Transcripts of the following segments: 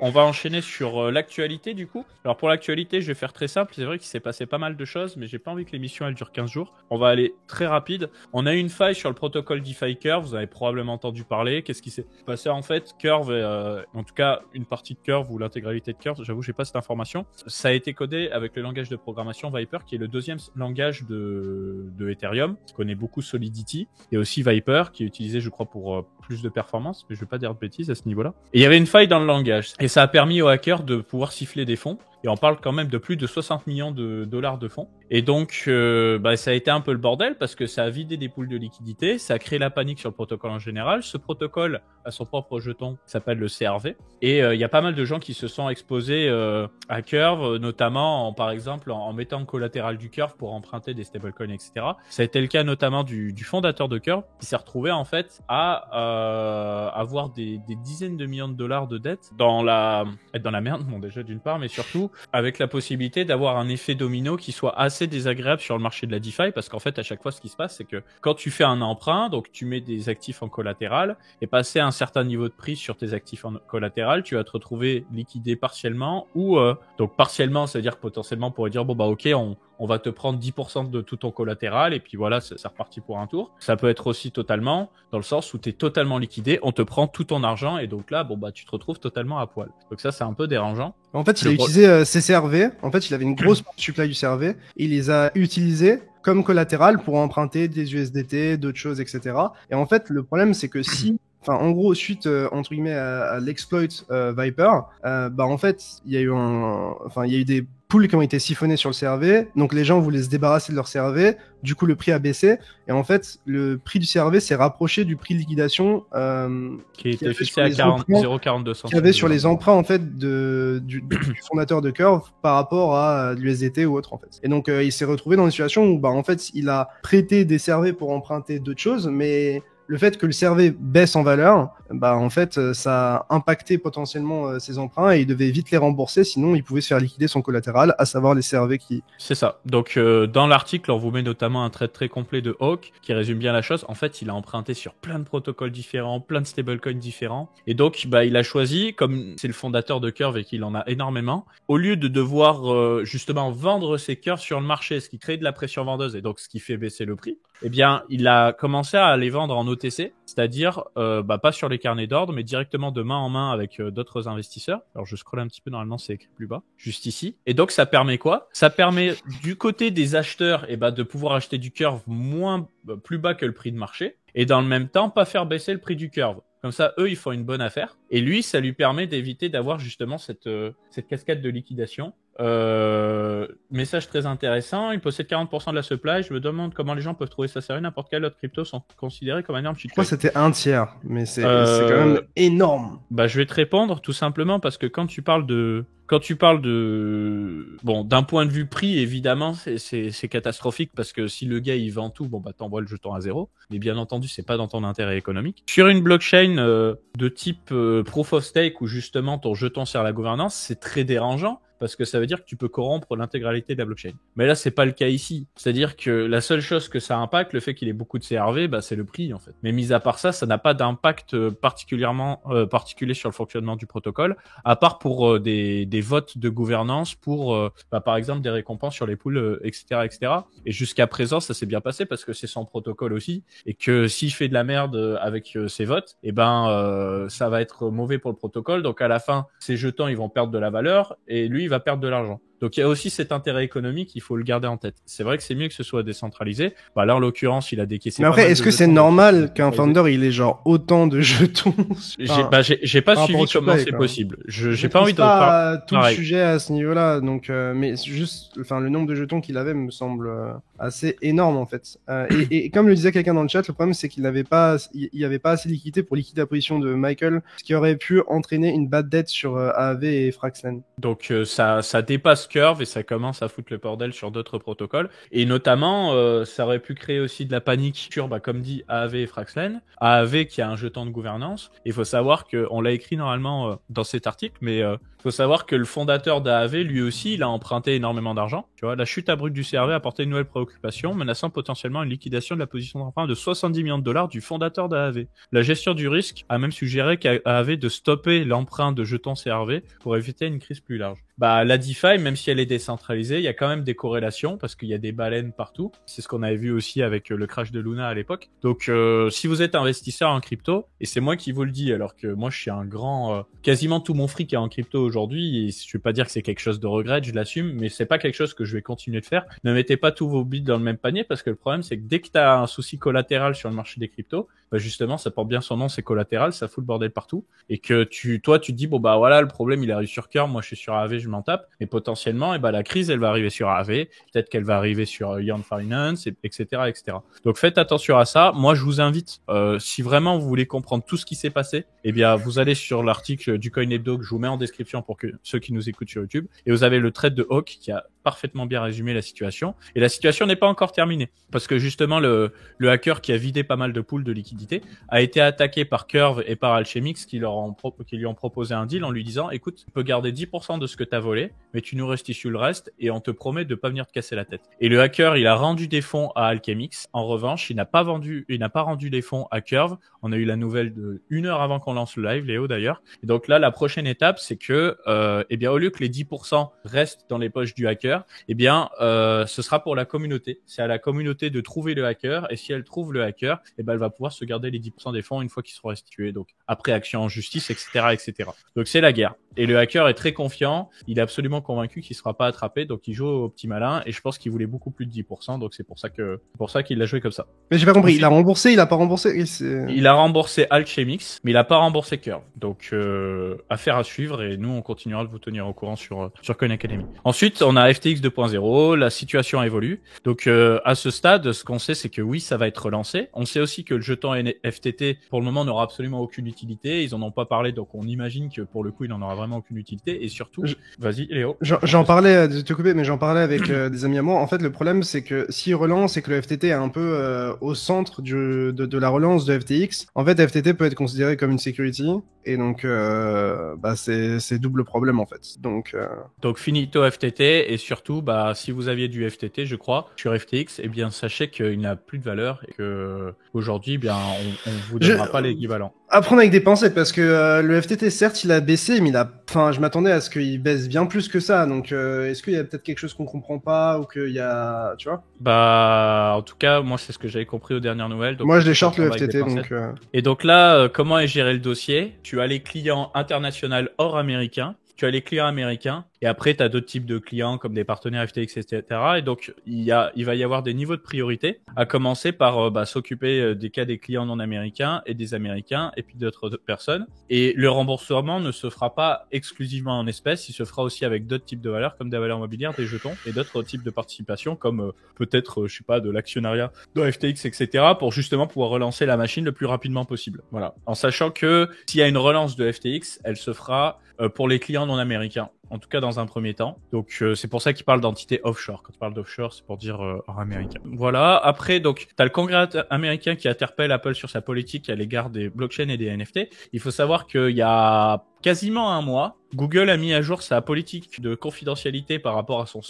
on va enchaîner sur l'actualité du coup. Alors pour l'actualité, je vais faire très simple. C'est vrai qu'il s'est passé pas mal de choses, mais j'ai pas envie que l'émission elle dure 15 jours. On va aller très rapide. On a eu une faille sur le protocole DeFi Curve. Vous avez probablement entendu parler. Qu'est-ce qui s'est passé en fait? Curve, en tout cas une partie de Curve ou l'intégralité de Curve, j'avoue, j'ai pas cette information. Ça a été codé avec le langage de programmation Viper, qui est le deuxième langage de Ethereum. On connaît beaucoup Solidity. Et aussi Viper, qui est utilisé, je crois, pour plus de performance, mais je vais pas dire de bêtises à ce niveau-là. Et il y avait une faille dans le langage. Et ça a permis aux hackers de pouvoir siffler des fonds. Et on parle quand même de plus de 60 millions de dollars de fonds. Et donc, ça a été un peu le bordel parce que ça a vidé des poules de liquidités, ça a créé la panique sur le protocole en général. Ce protocole a son propre jeton qui s'appelle le CRV. Et il y a pas mal de gens qui se sont exposés à Curve, notamment, par exemple, en mettant le collatéral du Curve pour emprunter des stablecoins, etc. Ça a été le cas notamment du fondateur de Curve qui s'est retrouvé en fait à avoir des dizaines de millions de dollars de dettes être dans la merde, bon déjà d'une part, mais surtout avec la possibilité d'avoir un effet domino qui soit assez désagréable sur le marché de la DeFi, parce qu'en fait à chaque fois ce qui se passe c'est que quand tu fais un emprunt, donc tu mets des actifs en collatéral et passer un certain niveau de prix sur tes actifs en collatéral, tu vas te retrouver liquidé partiellement ou donc partiellement, ça veut dire que potentiellement on pourrait dire bon bah ok, on va te prendre 10% de tout ton collatéral et puis voilà, c'est reparti pour un tour. Ça peut être aussi totalement dans le sens où tu es totalement liquidé, on te prend tout ton argent et donc là bon bah tu te retrouves totalement à poil. Donc ça c'est un peu dérangeant. En fait, il a utilisé ses CRV. En fait, il avait une grosse supply du CRV et il les a utilisés comme collatéral pour emprunter des USDT, d'autres choses, etc. Et en fait, le problème c'est que si en gros, suite entre guillemets à l'exploit Viper, en fait, il y a eu des poules qui ont été siphonnées sur le CRV. Donc les gens voulaient se débarrasser de leur CRV. Du coup, le prix a baissé. Et en fait, le prix du CRV s'est rapproché du prix de liquidation qui était fixé à 0,42 centimes. Qu'il y avait sur les emprunts en fait du fondateur de Curve par rapport à l'USDT ou autre en fait. Et donc il s'est retrouvé dans une situation où en fait, il a prêté des CRV pour emprunter d'autres choses, mais le fait que le CRV baisse en valeur, en fait, ça a impacté potentiellement ses emprunts et il devait vite les rembourser, sinon il pouvait se faire liquider son collatéral, à savoir les CRV qui... C'est ça. Donc, dans l'article, on vous met notamment un trait très complet de Hawk qui résume bien la chose. En fait, il a emprunté sur plein de protocoles différents, plein de stablecoins différents. Et donc, il a choisi, comme c'est le fondateur de Curve et qu'il en a énormément, au lieu de devoir justement vendre ses Curves sur le marché, ce qui crée de la pression vendeuse et donc ce qui fait baisser le prix, eh bien, il a commencé à les vendre en OTC, c'est-à-dire pas sur les carnets d'ordre, mais directement de main en main avec d'autres investisseurs. Alors je scrolle un petit peu, normalement c'est écrit plus bas, juste ici. Et donc ça permet quoi? Ça permet du côté des acheteurs de pouvoir acheter du Curve plus bas que le prix de marché, et dans le même temps pas faire baisser le prix du Curve. Comme ça, eux, ils font une bonne affaire. Et lui, ça lui permet d'éviter d'avoir justement cette cascade de liquidation. Message très intéressant. Il possède 40% de la supply. Je me demande comment les gens peuvent trouver ça sérieux. N'importe quelle autre crypto sont considérés comme un énorme shitcoin. Je crois que c'était un tiers, mais c'est quand même énorme. Je vais te répondre tout simplement parce que quand tu parles d'un point de vue prix, évidemment, c'est catastrophique parce que si le gars il vend tout, t'envoies le jeton à zéro. Mais bien entendu, c'est pas dans ton intérêt économique. Sur une blockchain de type proof of stake où justement ton jeton sert à la gouvernance, c'est très dérangeant. Parce que ça veut dire que tu peux corrompre l'intégralité de la blockchain. Mais là, c'est pas le cas ici. C'est-à-dire que la seule chose que ça impacte, le fait qu'il ait beaucoup de CRV, c'est le prix, en fait. Mais mis à part ça, ça n'a pas d'impact particulier sur le fonctionnement du protocole, à part pour des votes de gouvernance, pour, par exemple, des récompenses sur les pools, etc., etc. Et jusqu'à présent, ça s'est bien passé parce que c'est son protocole aussi. Et que s'il fait de la merde avec ses votes, ça va être mauvais pour le protocole. Donc, à la fin, ces jetons, ils vont perdre de la valeur et lui, il va perdre de l'argent. Donc il y a aussi cet intérêt économique, il faut le garder en tête. C'est vrai que c'est mieux que ce soit décentralisé. Là, en l'occurrence, il a décaissé. Mais après, est-ce que c'est normal qu'un founder il ait genre autant de jetons? J'ai pas suivi comment c'est possible. J'ai pas envie de pas tout le sujet à ce niveau-là. Donc, mais juste, le nombre de jetons qu'il avait me semble assez énorme en fait. Et comme le disait quelqu'un dans le chat, le problème c'est qu'il n'avait pas, il y avait pas assez de liquidité pour liquider la position de Michael, ce qui aurait pu entraîner une bad debt sur AAV et Fraxlen. Donc ça dépasse passe Curve et ça commence à foutre le bordel sur d'autres protocoles. Et notamment, ça aurait pu créer aussi de la panique sur, comme dit, AAV et Fraxlen. AAV qui a un jeton de gouvernance. Il faut savoir qu'on l'a écrit normalement dans cet article, mais faut savoir que le fondateur d'AAV, lui aussi, il a emprunté énormément d'argent. Tu vois, la chute abrupte du CRV a apporté une nouvelle préoccupation, menaçant potentiellement une liquidation de la position d'emprunt de 70 millions de dollars du fondateur d'AAV. La gestion du risque a même suggéré qu'à AAV de stopper l'emprunt de jetons CRV pour éviter une crise plus large. La DeFi, même si elle est décentralisée, il y a quand même des corrélations parce qu'il y a des baleines partout. C'est ce qu'on avait vu aussi avec le crash de Luna à l'époque. Donc, si vous êtes investisseur en crypto, et c'est moi qui vous le dis, alors que moi je suis un grand, quasiment tout mon fric est en crypto aujourd'hui, et je vais pas dire que c'est quelque chose de regret, je l'assume, mais c'est pas quelque chose que je vais continuer de faire. Ne mettez pas tous vos billes dans le même panier parce que le problème c'est que dès que tu as un souci collatéral sur le marché des cryptos, justement, ça porte bien son nom, c'est collatéral, ça fout le bordel partout, et que toi tu te dis voilà, le problème il arrive sur Curve, moi je suis sur AAV, je m'en tape, mais potentiellement la crise elle va arriver sur AAV, peut-être qu'elle va arriver sur Yearn Finance, etc., etc. Donc faites attention à ça. Moi je vous invite, si vraiment vous voulez comprendre tout ce qui s'est passé, vous allez sur l'article du Coin Hebdo que je vous mets en description pour que ceux qui nous écoutent sur YouTube, et vous avez le thread de Hawk qui a parfaitement bien résumé la situation, et la situation n'est pas encore terminée parce que justement le hacker qui a vidé pas mal de pools de liquidité a été attaqué par Curve et par Alchemix qui lui ont proposé un deal en lui disant écoute, tu peux garder 10% de ce que tu as volé, mais tu nous restitues le reste et on te promet de pas venir te casser la tête. Et le hacker, il a rendu des fonds à Alchemix. En revanche, il n'a pas rendu les fonds à Curve. On a eu la nouvelle de 1 heure avant qu'on lance le live, Léo d'ailleurs. Et donc là, la prochaine étape, c'est que au lieu que les 10% restent dans les poches du hacker, ce sera pour la communauté. C'est à la communauté de trouver le hacker, et si elle trouve le hacker, elle va pouvoir se garder les 10% des fonds une fois qu'ils seront restitués. Donc après action en justice, etc., etc. Donc c'est la guerre. Et le hacker est très confiant. Il est absolument convaincu qu'il sera pas attrapé, donc il joue au petit malin. Et je pense qu'il voulait beaucoup plus de 10%, donc c'est pour ça qu'il l'a joué comme ça. Mais j'ai pas compris. Il a remboursé, il a pas remboursé. Il a remboursé Alchemix, mais il a pas remboursé Curve. Donc affaire à suivre, et nous on continuera de vous tenir au courant sur Coin Academy. Ensuite, on a FTX 2.0. La situation évolue. Donc à ce stade, ce qu'on sait, c'est que oui, ça va être relancé. On sait aussi que le jeton FTT pour le moment n'aura absolument aucune utilité. Ils en ont pas parlé, donc on imagine que pour le coup, il en aura vraiment aucune utilité. Et surtout, vas-y, Léo. J'en parlais, de te couper, mais j'en parlais avec des amis à moi. En fait, le problème, c'est que s'ils relancent et que le FTT est un peu au centre de la relance de FTX, en fait, FTT peut être considéré comme une security. Et donc, c'est double problème, en fait. Donc finito FTT. Et surtout, si vous aviez du FTT, je crois, sur FTX, sachez qu'il n'a plus de valeur et que aujourd'hui, on vous donnera pas l'équivalent. À prendre avec des pincettes, parce que le FTT, certes, il a baissé, mais je m'attendais à ce qu'il baisse bien plus que ça. Donc, est-ce qu'il y a peut-être quelque chose qu'on comprend pas, ou qu'il y a, tu vois? En tout cas, moi, c'est ce que j'avais compris aux dernières nouvelles. Donc moi, je les short le FTT, donc. Et donc là, comment est géré le dossier? Tu as les clients internationaux hors américains. Tu as les clients américains, et après, tu as d'autres types de clients comme des partenaires FTX, etc. Et donc, il va y avoir des niveaux de priorité, à commencer par s'occuper des cas des clients non américains et des américains, et puis d'autres personnes. Et le remboursement ne se fera pas exclusivement en espèces, il se fera aussi avec d'autres types de valeurs, comme des valeurs mobilières, des jetons, et d'autres types de participation, comme peut-être, de l'actionnariat de FTX, etc., pour justement pouvoir relancer la machine le plus rapidement possible. Voilà. En sachant que s'il y a une relance de FTX, elle se fera pour les clients non américains, en tout cas dans un premier temps. Donc c'est pour ça qu'il parle d'entité offshore. Quand tu parles d'offshore, c'est pour dire hors américain. Voilà. Après, donc t'as le Congrès américain qui interpelle Apple sur sa politique à l'égard des blockchains et des NFT. Il faut savoir qu'il y a quasiment un mois, Google a mis à jour sa politique de confidentialité par rapport à son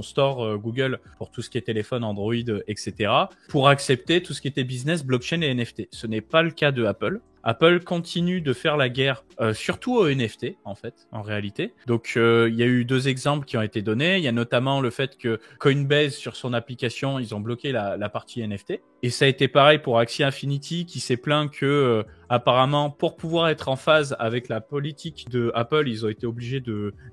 store Google pour tout ce qui est téléphone, Android, etc. pour accepter tout ce qui était business, blockchain et NFT. Ce n'est pas le cas de Apple. Apple continue de faire la guerre, surtout aux NFT, en fait, en réalité. Donc, il y a eu 2 exemples qui ont été donnés. Il y a notamment le fait que Coinbase, sur son application, ils ont bloqué la partie NFT. Et ça a été pareil pour Axie Infinity, qui s'est plaint que, apparemment, pour pouvoir être en phase avec la politique de Apple, ils ont été obligés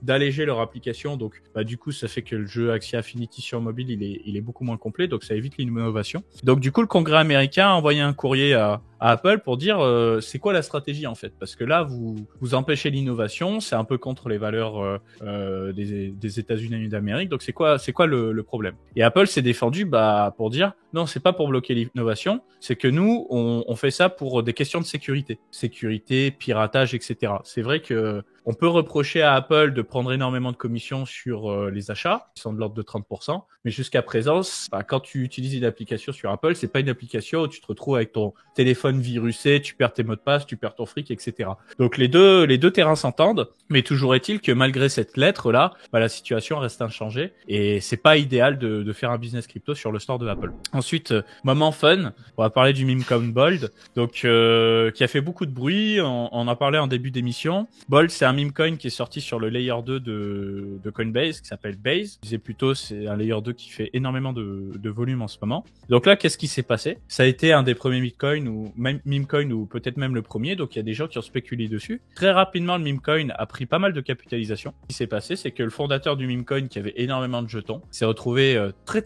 d'alléger leur application. Donc, du coup, ça fait que le jeu Axie Infinity sur mobile, il est beaucoup moins complet. Donc, ça évite l'innovation. Donc, du coup, le Congrès américain a envoyé un courrier à Apple pour dire c'est quoi la stratégie en fait, parce que là vous empêchez l'innovation, c'est un peu contre les valeurs des États-Unis d'Amérique, donc c'est quoi le problème? Et Apple s'est défendu pour dire non, c'est pas pour bloquer l'innovation, c'est que nous on fait ça pour des questions de sécurité, piratage, etc. C'est vrai que on peut reprocher à Apple de prendre énormément de commissions sur les achats, qui sont de l'ordre de 30%, mais jusqu'à présent, quand tu utilises une application sur Apple, c'est pas une application où tu te retrouves avec ton téléphone virusé, tu perds tes mots de passe, tu perds ton fric, etc. Donc les deux terrains s'entendent, mais toujours est-il que malgré cette lettre-là, la situation reste inchangée et c'est pas idéal de faire un business crypto sur le store de Apple. Ensuite, moment fun, on va parler du meme coin Bold, donc qui a fait beaucoup de bruit, on en a parlé en début d'émission. Bold, c'est un meme coin qui est sorti sur le layer 2 de Coinbase, qui s'appelle Base. Je disais plutôt, c'est un layer 2 qui fait énormément de volume en ce moment. Donc là, qu'est-ce qui s'est passé? Ça a été un des premiers meme coin ou peut-être même le premier, donc il y a des gens qui ont spéculé dessus. Très rapidement, le meme coin a pris pas mal de capitalisation. Ce qui s'est passé, c'est que le fondateur du meme coin, qui avait énormément de jetons, s'est retrouvé très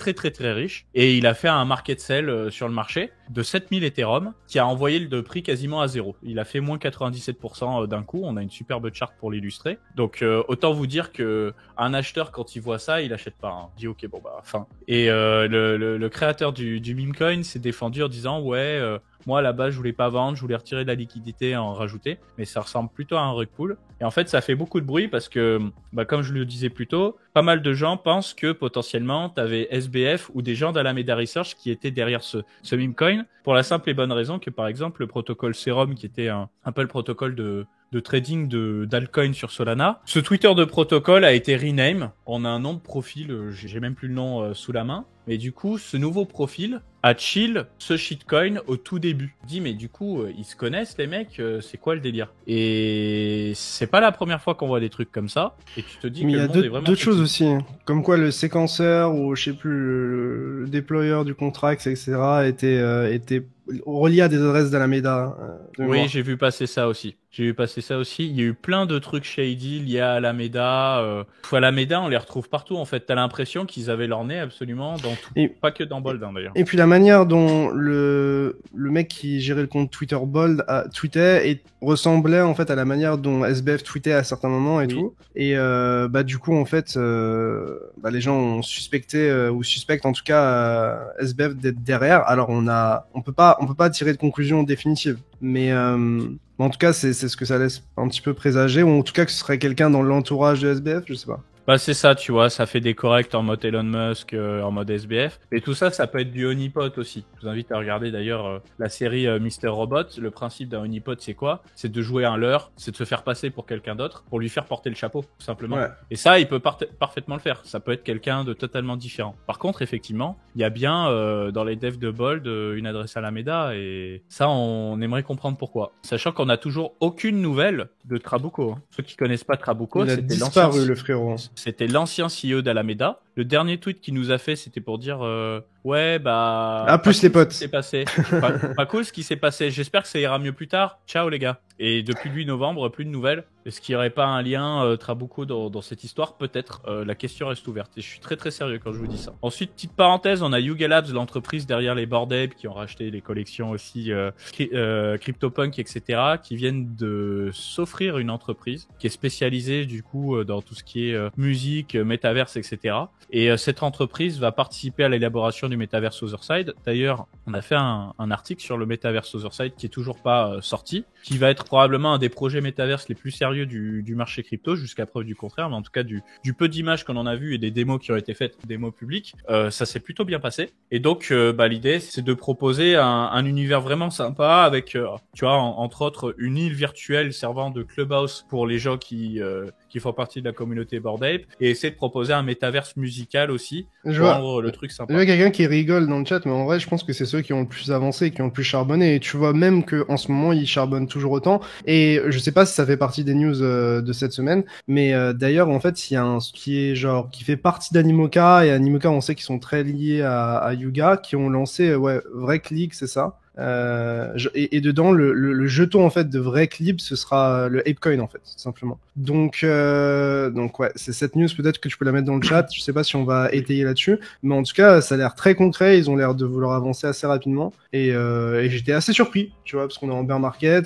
riche et il a fait un market sell sur le marché de 7000 Ethereum qui a envoyé le prix quasiment à zéro. Il a fait moins 97% d'un coup. On a une superbe charte pour l'illustrer. Donc autant vous dire que un acheteur, quand il voit ça, il achète pas. Hein. Il dit ok, bon fin. Et le créateur du meme coin s'est défendu en disant moi, à la base, je voulais pas vendre, je voulais retirer de la liquidité et en rajouter, mais ça ressemble plutôt à un rug pull. Et en fait, ça fait beaucoup de bruit parce que, comme je le disais plus tôt, pas mal de gens pensent que potentiellement, t'avais SBF ou des gens d'Alameda Research qui étaient derrière ce meme coin, pour la simple et bonne raison que, par exemple, le protocole Serum, qui était un peu le protocole de trading d'altcoin sur Solana. Ce Twitter de protocole a été rename. On a un nom de profil, j'ai même plus le nom sous la main. Mais du coup, ce nouveau profil a chill ce shitcoin au tout début. Je dis, mais du coup, ils se connaissent les mecs, c'est quoi le délire? Et c'est pas la première fois qu'on voit des trucs comme ça. Et tu te dis mais que le monde est vraiment... d'autres choses aussi, comme quoi le séquenceur ou je sais plus le déployeur du contract, etc. était relié à des adresses d'Alameda. Oui, j'ai vu passer ça aussi. Il y a eu plein de trucs shady liés à Alameda. Alameda, on les retrouve partout en fait. T'as l'impression qu'ils avaient leur nez absolument dans tout. Et, pas que dans Bold d'ailleurs. Et puis la manière dont le mec qui gérait le compte Twitter Bold tweetait et ressemblait en fait à la manière dont SBF tweetait à certains moments et tout. Et du coup en fait les gens ont suspecté ou suspectent en tout cas SBF d'être derrière. Alors on peut pas tirer de conclusion définitive, mais en tout cas c'est ce que ça laisse un petit peu présager, ou en tout cas que ce serait quelqu'un dans l'entourage de SBF, je sais pas. C'est ça, tu vois, ça fait des corrects en mode Elon Musk, en mode SBF. Et tout ça, ça peut être du honeypot aussi. Je vous invite à regarder d'ailleurs la série Mr. Robot. Le principe d'un honeypot, c'est quoi? C'est de jouer un leurre, c'est de se faire passer pour quelqu'un d'autre, pour lui faire porter le chapeau, tout simplement. Ouais. Et ça, il peut parfaitement le faire. Ça peut être quelqu'un de totalement différent. Par contre, effectivement, il y a bien dans les devs de Bold une adresse Alameda, et ça, on aimerait comprendre pourquoi. Sachant qu'on n'a toujours aucune nouvelle de Trabuco. Hein. Ceux qui connaissent pas Trabuco, c'était disparu le frérot. C'était l'ancien CEO d'Alameda. Le dernier tweet qu'il nous a fait, c'était pour dire plus les potes. C'est passé. Pas cool ce qui s'est passé. J'espère que ça ira mieux plus tard. Ciao les gars. Et depuis le 8 novembre, plus de nouvelles. Est-ce qu'il n'y aurait pas un lien Trabuco dans cette histoire? Peut-être. La question reste ouverte. Et je suis très sérieux quand je vous dis ça. Ensuite, petite parenthèse, on a Yuga Labs, l'entreprise derrière les Bored Ape, qui ont racheté les collections aussi CryptoPunk, etc., qui viennent de s'offrir une entreprise qui est spécialisée du coup dans tout ce qui est musique, métaverse, etc. Et cette entreprise va participer à l'élaboration du Metaverse Otherside. D'ailleurs, on a fait un article sur le Metaverse Otherside qui est toujours pas sorti, qui va être probablement un des projets Metaverse les plus sérieux du marché crypto, jusqu'à preuve du contraire, mais en tout cas du peu d'images qu'on en a vu et des démos qui ont été faites, démos publiques, ça s'est plutôt bien passé. Et donc, l'idée, c'est de proposer un univers vraiment sympa avec, tu vois, entre autres, une île virtuelle servant de clubhouse pour les gens qui font partie de la communauté Bored Ape, et essayer de proposer un métaverse musical aussi, pour rendre le truc sympa. Il y a quelqu'un qui rigole dans le chat, mais en vrai, je pense que c'est ceux qui ont le plus avancé, qui ont le plus charbonné, et tu vois même que en ce moment, ils charbonnent toujours autant, et je sais pas si ça fait partie des news de cette semaine, mais d'ailleurs, en fait, il y a un qui fait partie d'Animoca, et Animoca, on sait qu'ils sont très liés à Yuga, qui ont lancé, VRECLICK, c'est ça? Et dedans, le jeton en fait de vrai clip, ce sera le Apecoin en fait, tout simplement. Donc ouais, c'est cette news peut-être que tu peux la mettre dans le chat. Je sais pas si on va étayer là-dessus, mais en tout cas, ça a l'air très concret. Ils ont l'air de vouloir avancer assez rapidement, et j'étais assez surpris, tu vois, parce qu'on est en bear market.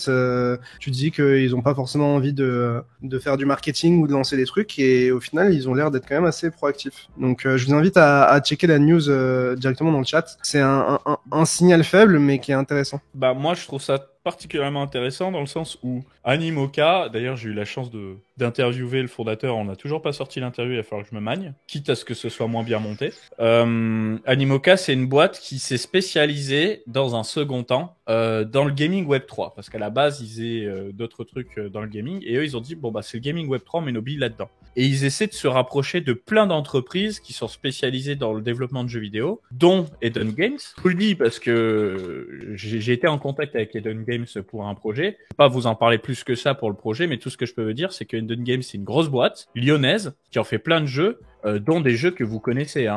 Tu te dis qu'ils ont pas forcément envie de faire du marketing ou de lancer des trucs, et au final, ils ont l'air d'être quand même assez proactifs. Donc je vous invite à checker la news directement dans le chat. C'est un signal faible, mais qui est intéressant. Bah moi je trouve ça particulièrement intéressant dans le sens où Animoca, d'ailleurs j'ai eu la chance d'interviewer le fondateur, on n'a toujours pas sorti l'interview, il va falloir que je me magne, quitte à ce que ce soit moins bien monté. Animoca, c'est une boîte qui s'est spécialisée dans un second temps dans le gaming Web3, parce qu'à la base ils faisaient d'autres trucs dans le gaming, et eux ils ont dit bon bah c'est le gaming Web3, on met nos billes là-dedans. Et ils essaient de se rapprocher de plein d'entreprises qui sont spécialisées dans le développement de jeux vidéo, dont Eden Games. Je vous le dis parce que j'ai été en contact avec Eden Games pour un projet. Je vais pas vous en parler plus que ça pour le projet, mais tout ce que je peux vous dire, c'est que Eden Games, c'est une grosse boîte lyonnaise qui en fait plein de jeux, dont des jeux que vous connaissez,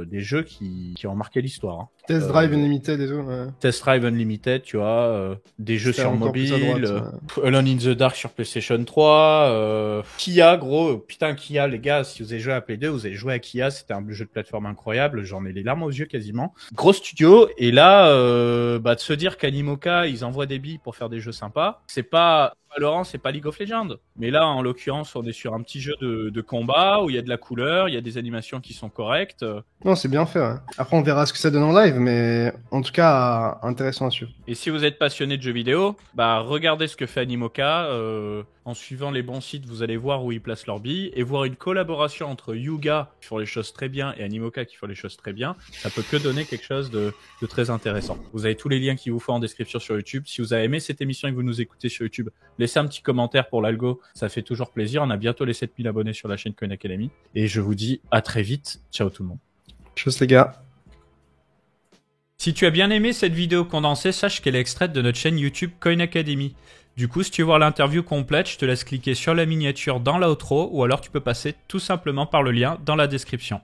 des jeux qui ont marqué l'histoire. Hein. Test Drive Unlimited et tout. Ouais. Test Drive Unlimited, tu vois, des jeux sur mobile, Alone in the Dark sur PlayStation 3, Kia, gros, putain Kia, les gars, si vous avez joué à Play 2, vous avez joué à Kia, c'était un jeu de plateforme incroyable, j'en ai les larmes aux yeux quasiment. Gros studio, et là, de se dire qu'Animoca, ils envoient des billes pour faire des jeux sympas, c'est pas Valorant, c'est pas League of Legends. Mais là, en l'occurrence, on est sur un petit jeu de combat où il y a de la couleur, il y a des animations qui sont correctes. Non, c'est bien fait. Ouais. Après, on verra ce que ça donne en live, mais en tout cas, intéressant à suivre. Et si vous êtes passionné de jeux vidéo, bah regardez ce que fait Animoca. En suivant les bons sites, vous allez voir où ils placent leurs billes et voir une collaboration entre Yuga qui font les choses très bien et Animoca qui font les choses très bien. Ça peut que donner quelque chose de très intéressant. Vous avez tous les liens qu'il vous faut en description sur YouTube. Si vous avez aimé cette émission et que vous nous écoutez sur YouTube, laissez un petit commentaire pour l'algo. Ça fait toujours plaisir. On a bientôt les 7000 abonnés sur la chaîne Coin Academy. Et je vous dis à très vite. Ciao tout le monde. Tchuss les gars. Si tu as bien aimé cette vidéo condensée, sache qu'elle est extraite de notre chaîne YouTube Coin Academy. Du coup, si tu veux voir l'interview complète, je te laisse cliquer sur la miniature dans l'outro ou alors tu peux passer tout simplement par le lien dans la description.